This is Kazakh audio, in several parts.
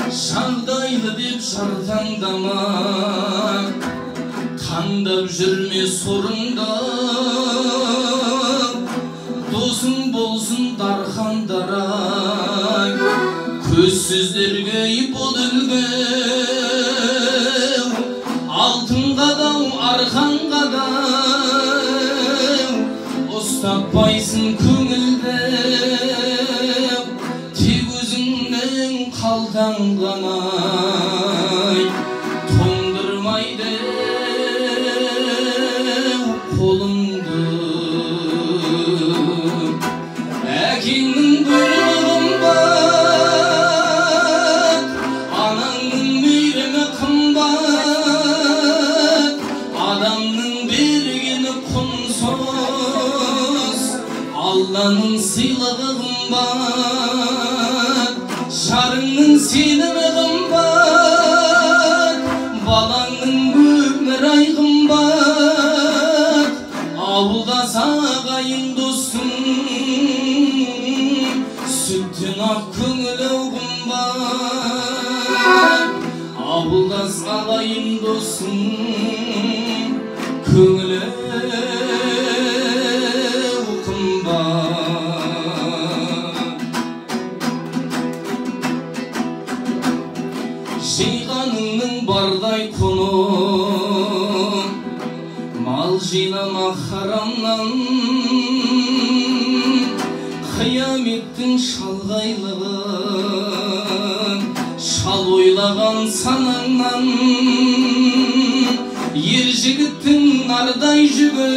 Şardaylı deyip şartandama, kandap жүрме sorunda. Dosum bolsun darxandaray, көзсүздерге бол үлгеу. Алтынға дау арқанға дау, ұстатпайсың көңілде. Тек өзіңнің қалтаң ғана тоңдырмайды қолыңды. Әкеңнің бұйрығын қымбат, анаңның мейірімі қымбат. Адамның бергені құнсыз, Алланың сыйлығы қымбат. Жарыңның сенімі қымбат, балаңның өмірай қымбат. Ауылдас ағайын досың, сүттен ақ көңілі қымбат. Ауылдас ағайын досың, көңілі жиғаныңның бардай құны, мал жинама харамнан. Қияметтің шалғайлығын шал ойлаған санаңнан. Ер жігіттің нардай жүгі,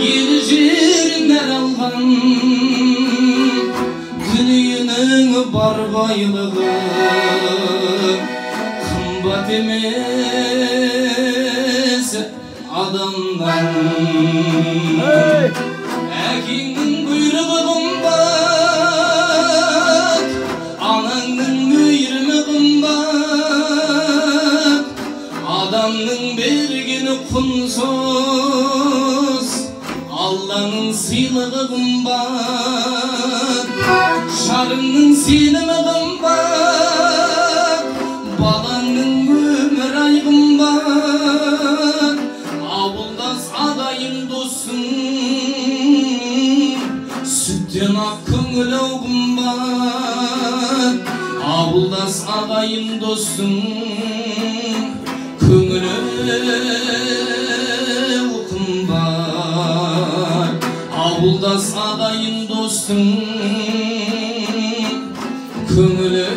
ел жерін әр алған. Дүниенің бар байлығы қымбат емес адамнан. Әкеңнің бұйрығы қымбат, анаңның мейірімі қымбат. Адамның бергені құнсыз, Алланың сыйлығы қымбат. Жарыңның сенімі қымбат, балаңның өмірай қымбат. Ауылдас ағайын досың, сүттен ақ көңілі қымбат. Ауылдас ағайын досың, көңілі қымбат. Ауылдас ағайын достың, көңілі